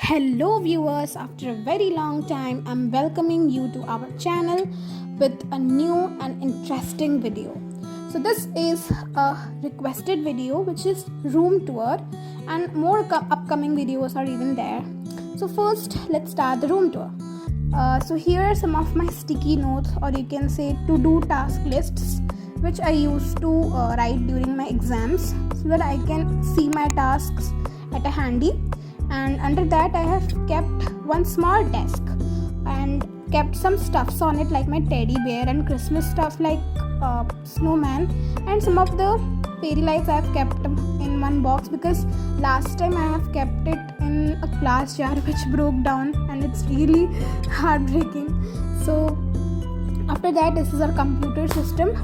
Hello, viewers. After a very long time, I'm welcoming you to our channel with a new and interesting video. So, this is a requested video which is room tour, and more upcoming videos are even there. So, first, let's start the room tour. So, here are some of my sticky notes, or you can say to do task lists, which I used to write during my exams so that I can see my tasks at a handy. And under that I have kept one small desk and kept some stuffs on it like my teddy bear and Christmas stuff like snowman, and some of the fairy lights I have kept in one box because last time I have kept it in a glass jar which broke down and it's really heartbreaking. So after that, this is our computer system,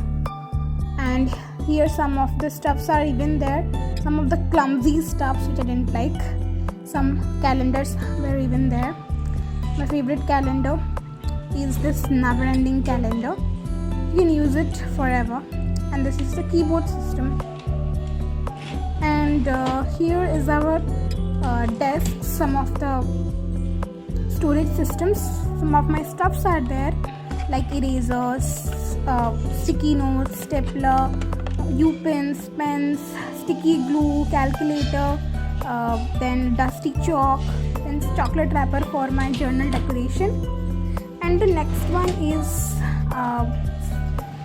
and here some of the stuffs are even there, some of the clumsy stuffs which I didn't like. Some calendars were even there. My favorite calendar is this never-ending calendar. You can use it forever. And this is the keyboard system. And here is our desk, some of the storage systems. Some of my stuffs are there like erasers, sticky notes, stapler, U-pens, pens, sticky glue, calculator, then dusty chalk, then chocolate wrapper for my journal decoration. And the next one is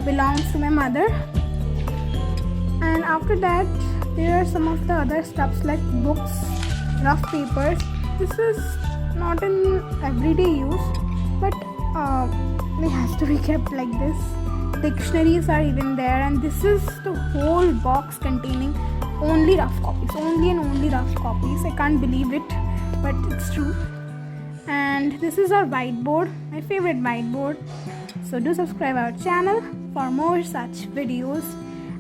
belongs to my mother. And after that, there are some of the other stuffs like books, rough papers. This is not in everyday use, but it has to be kept like this. Dictionaries are even there, and this is the whole box containing only rough copies, only rough copies. I can't believe it, but it's true. And this is our whiteboard, my favorite whiteboard. So do subscribe our channel for more such videos,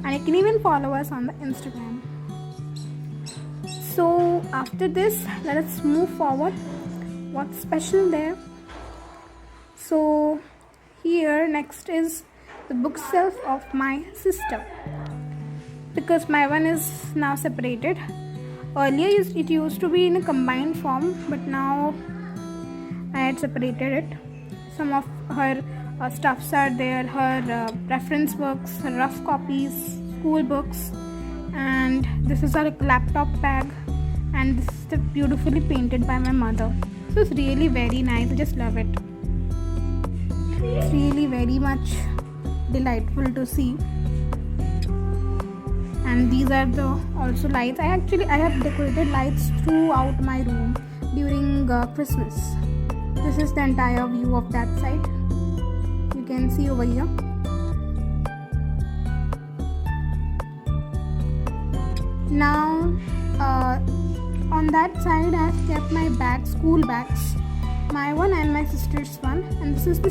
and you can even follow us on the Instagram. So after this, let us move forward. What's special there? So here next is the bookshelf of my sister, because my one is now separated. Earlier it used to be in a combined form, but now I had separated it. Some of her stuffs are there, her reference books, her rough copies, school books, and this is our laptop bag, and this is beautifully painted by my mother. So it's really very nice. I just love it. It's really very much delightful to see. And these are the also lights. I have decorated lights throughout my room during Christmas. This is the entire view of that side. You can see over here. Now on that side I have kept my bags, school bags, my one and my sister's one, and this is the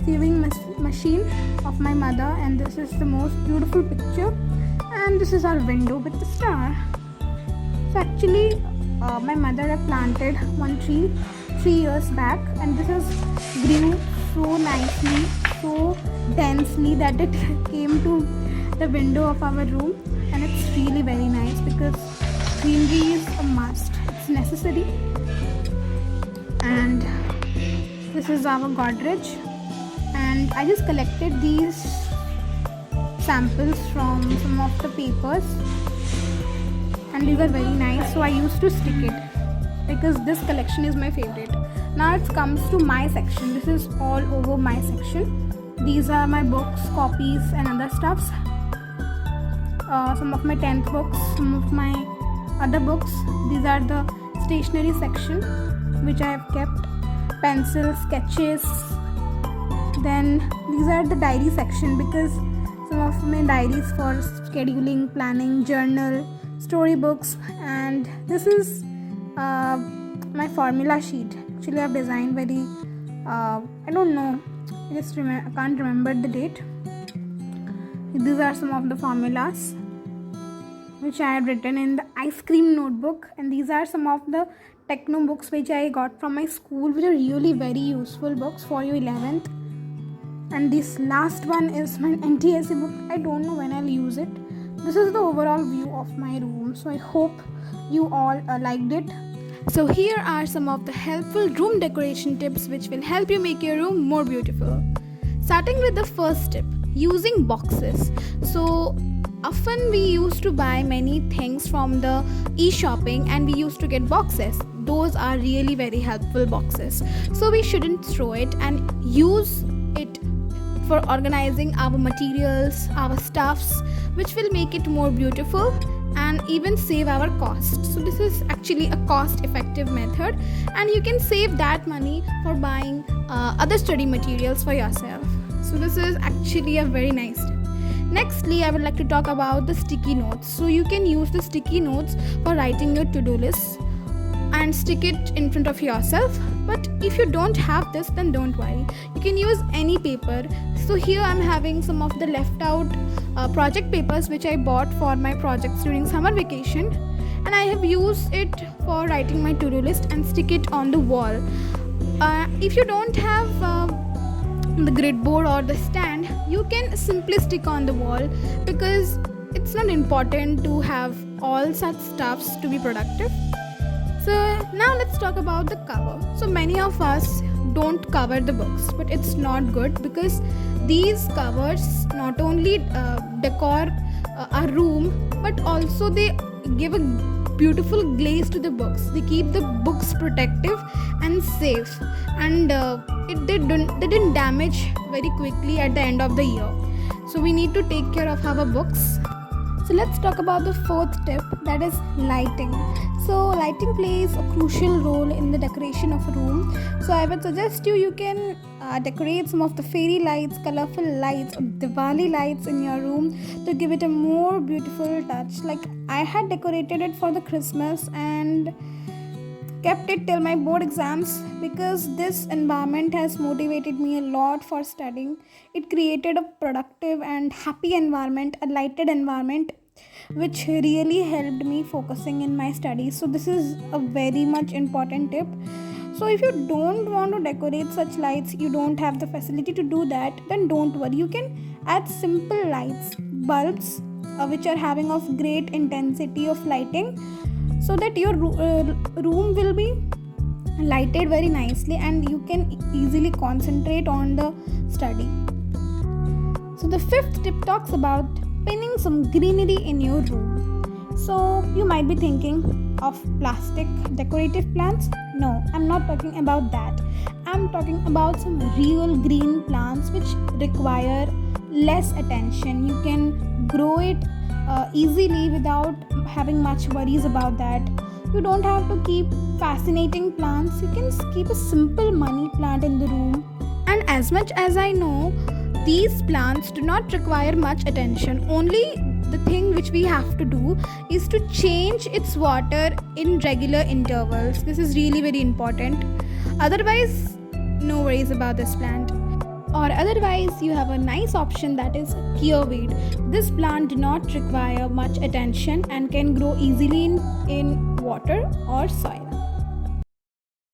sewing machine of my mother, and this is the most beautiful picture. And this is our window with the star. So actually my mother had planted one tree 3 years back, and this has grew so nicely, so densely that it came to the window of our room, and it's really very nice because greenery is a must, it's necessary. And this is our Godrej, and I just collected these samples from some of the papers, and these are very nice, so I used to stick it because this collection is my favorite. Now it comes to my section. This is all over my section. These are my books, copies, and other stuffs. Some of my 10th books, some of my other books. These are the stationery section which I have kept, pencils, sketches. Then these are the diary section, because some of my diaries for scheduling, planning, journal, storybooks, and this is my formula sheet. Actually, I've designed very I don't know, I can't remember the date. These are some of the formulas which I had written in the ice cream notebook, and these are some of the techno books which I got from my school, which are really very useful books for your 11th. And this last one is my NTSC book. I don't know when I'll use it. This is the overall view of my room. So I hope you all liked it. So here are some of the helpful room decoration tips which will help you make your room more beautiful. Starting with the first tip, using boxes. So often we used to buy many things from the e-shopping and we used to get boxes. Those are really very helpful boxes. So we shouldn't throw it and use it for organizing our materials, our stuffs, which will make it more beautiful and even save our cost. So this is actually a cost effective method and you can save that money for buying other study materials for yourself. So this is actually a very nice tip. Nextly, I would like to talk about the sticky notes. So you can use the sticky notes for writing your to-do lists and stick it in front of yourself. But if you don't have this, then don't worry. You can use any paper. So here I'm having some of the left out project papers which I bought for my projects during summer vacation, and I have used it for writing my to-do list and stick it on the wall. If you don't have the grid board or the stand, you can simply stick on the wall because it's not important to have all such stuffs to be productive. So now let's talk about the cover. So many of us don't cover the books, but it's not good because these covers not only decor a room, but also they give a beautiful glaze to the books. They keep the books protective and safe, and they didn't damage very quickly at the end of the year. So we need to take care of our books. So let's talk about the fourth tip, that is lighting. So lighting plays a crucial role in the decoration of a room. So I would suggest you can decorate some of the fairy lights, colorful lights or Diwali lights in your room to give it a more beautiful touch. Like I had decorated it for the Christmas and kept it till my board exams because this environment has motivated me a lot for studying. It created a productive and happy environment, a lighted environment, which really helped me focusing in my studies. So this is a very much important tip. So if you don't want to decorate such lights, you don't have the facility to do that, then don't worry. You can add simple lights, bulbs, which are having of great intensity of lighting, so that your room will be lighted very nicely and you can easily concentrate on the study. So the fifth tip talks about pinning some greenery in your room. So you might be thinking of plastic decorative plants. No, I'm not talking about that. I'm talking about some real green plants which require less attention. You can grow it easily without having much worries about that. You don't have to keep fascinating plants. You can keep a simple money plant in the room. And as much as I know, these plants do not require much attention. Only the thing which we have to do is to change its water in regular intervals. This is really very important. Otherwise, no worries about this plant. Or otherwise, you have a nice option, that is cureweed. This plant do not require much attention and can grow easily in water or soil.